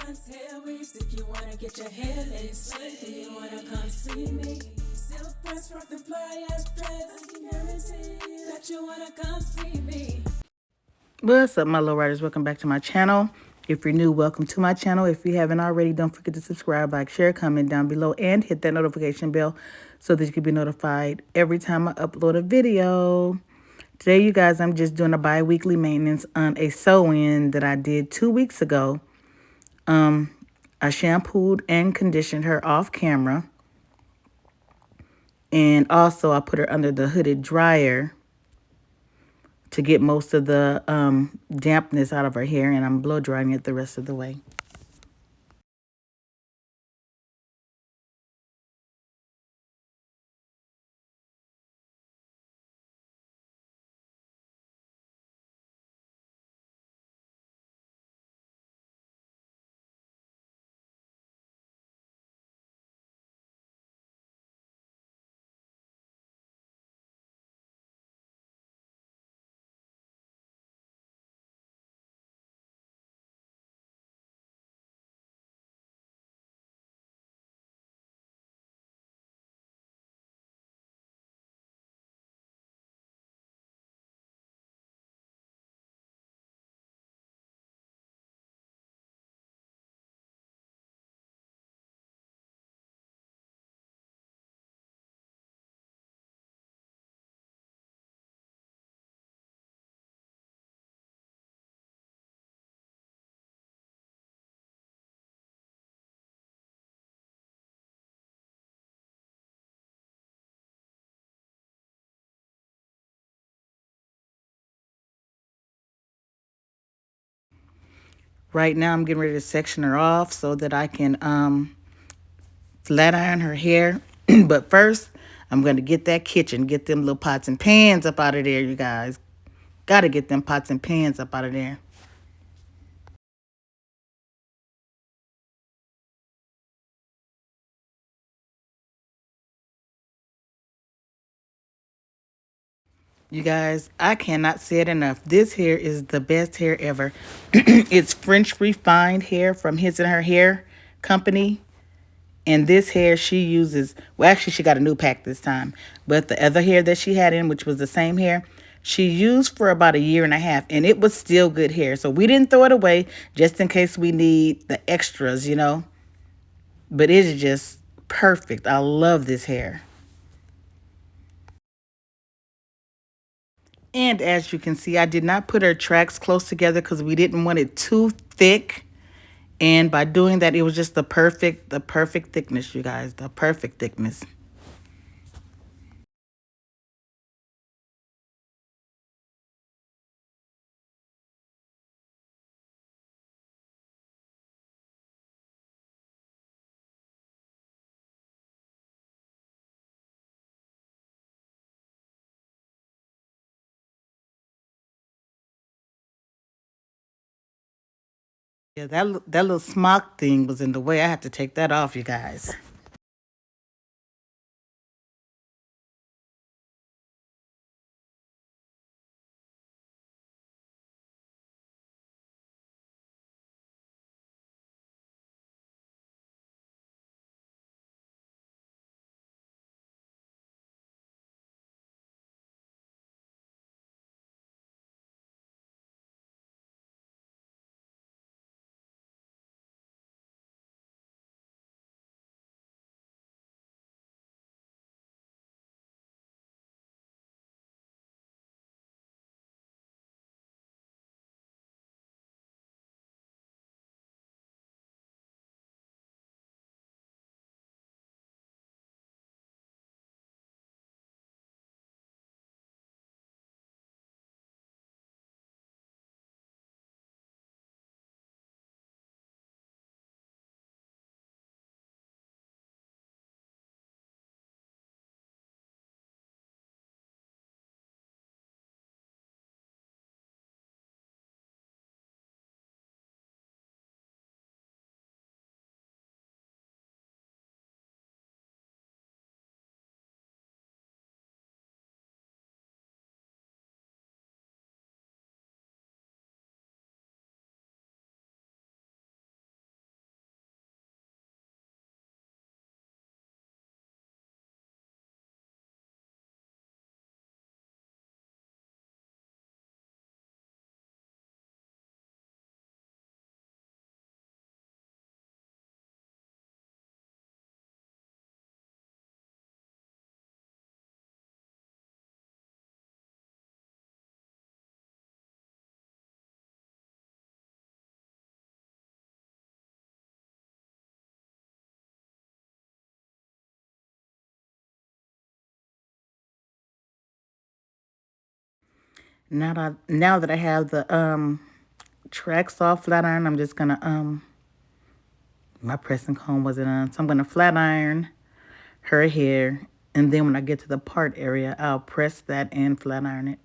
hair weaves. If you wanna get your hair lace, if you wanna come see me. Silk press, rock the fly ass dreads. I can guarantee that you wanna come see me. What's up, my low riders? Welcome back to my channel. If you're new, welcome to my channel. If you haven't already, don't forget to subscribe, like, share, comment down below, and hit that notification bell so that you can be notified every time I upload a video. Today, you guys, I'm just doing a bi-weekly maintenance on a sew-in that I did 2 weeks ago. I shampooed and conditioned her off camera. And also, I put her under the hooded dryer to get most of the dampness out of her hair, and I'm blow drying it the rest of the way. Right now, I'm getting ready to section her off so that I can flat iron her hair. But first, I'm going to get that kitchen, get them little pots and pans up out of there, you guys. Got to get them pots and pans up out of there. You guys, I cannot say it enough. This hair is the best hair ever. It's French refined hair from His and Her Hair Company. And this hair she uses, well, actually, she got a new pack this time. But the other hair that she had in, which was the same hair, she used for about 1.5 years. And it was still good hair. So we didn't throw it away just in case we need the extras, you know. But it is just perfect. I love this hair. And as you can see, I did not put her tracks close together because we didn't want it too thick. And by doing that, it was just the perfect thickness, you guys. The perfect thickness. Yeah, that little smock thing was in the way. I had to take that off, you guys. Now that I have the tracks off flat iron, I'm just gonna my pressing comb wasn't on, so I'm gonna flat iron her hair, and then when I get to the part area, I'll press that and flat iron it.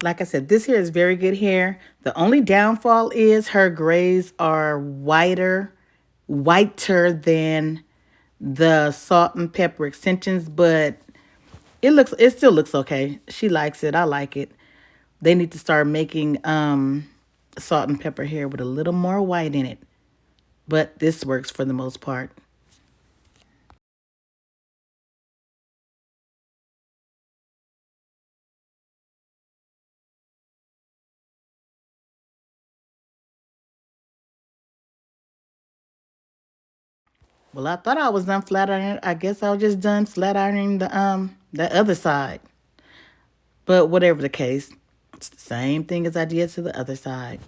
Like I said, this hair is very good hair. The only downfall is her grays are whiter than the salt and pepper extensions, but it still looks okay. She likes it. I like it. They need to start making salt and pepper hair with a little more white in it. But this works for the most part. Well, I thought I was done flat ironing. I guess I was just done flat ironing the other side. But whatever the case, it's the same thing as I did to the other side.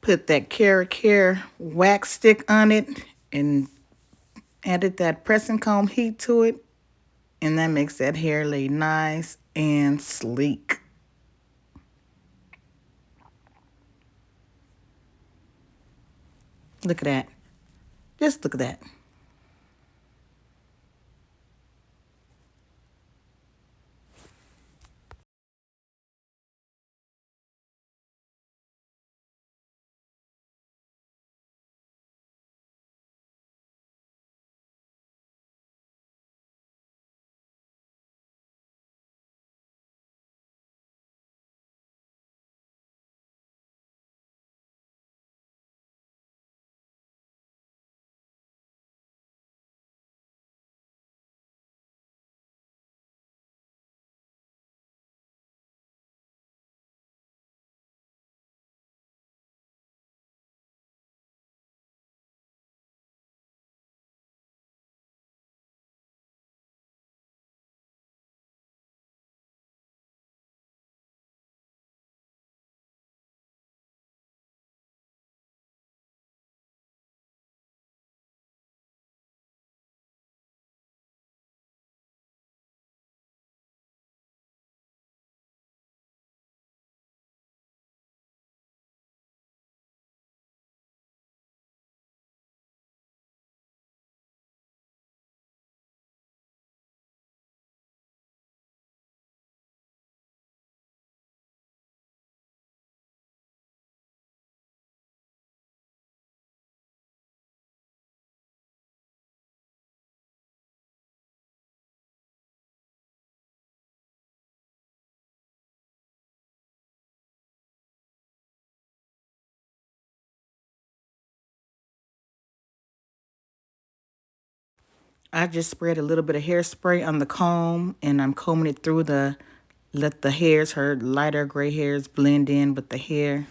Put that carrot care wax stick on it and added that pressing comb heat to it. And that makes that hair lay nice and sleek. Look at that. Just look at that. I just spread a little bit of hairspray on the comb, and I'm combing it through the, let the hairs, her lighter gray hairs, blend in with the hair.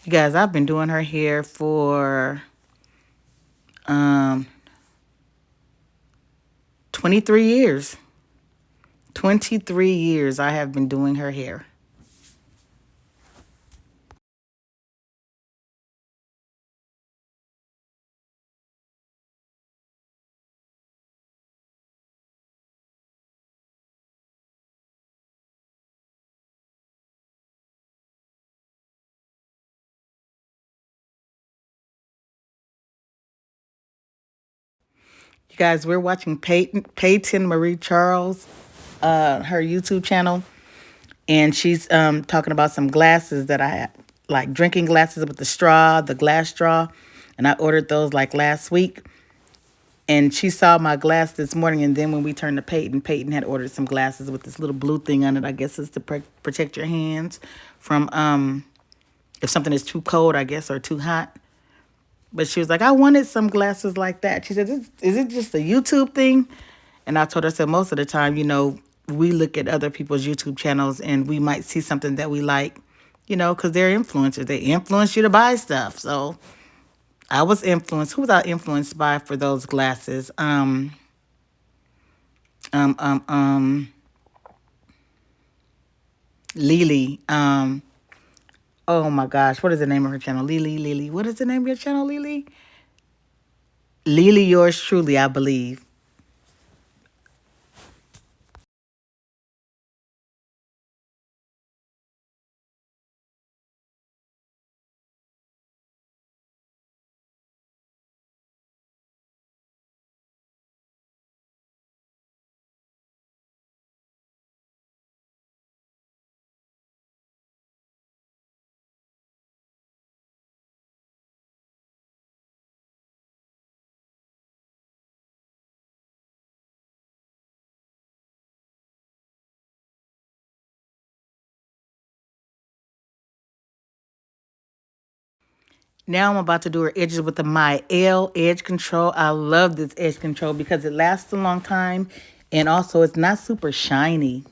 You guys, I've been doing her hair for 23 years. 23 years I have been doing her hair. You guys, we're watching Peyton Marie Charles, her YouTube channel, and she's talking about some glasses that I have, like drinking glasses with the straw, the glass straw, and I ordered those like last week. And she saw my glass this morning, and then when we turned to Peyton had ordered some glasses with this little blue thing on it. I guess it's to protect your hands from if something is too cold, I guess, or too hot. But she was like, I wanted some glasses like that. She said, is it just a YouTube thing? And I told her, I said, most of the time, we look at other people's YouTube channels and we might see something that we like, because they're influencers. They influence you to buy stuff. So I was influenced. Who was I influenced by for those glasses? Lily. Oh my gosh, what is the name of her channel? Lily. What is the name of your channel, Lily? Lily, yours truly, I believe. Now I'm about to do her edges with the My L edge control. I love this edge control because it lasts a long time and also it's not super shiny.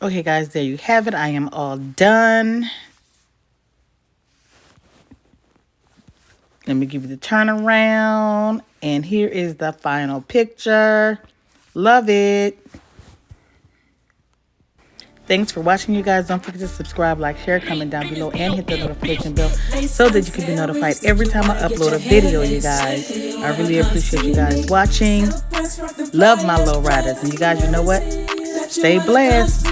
Okay, guys, there you have it. I am all done. Let me give you the turnaround. And here is the final picture. Love it. Thanks for watching, you guys. Don't forget to subscribe, like, share, comment down below, and hit the notification bell so that you can be notified every time I upload a video, you guys. I really appreciate you guys watching. Love my low riders. And you guys, you know what? Stay blessed.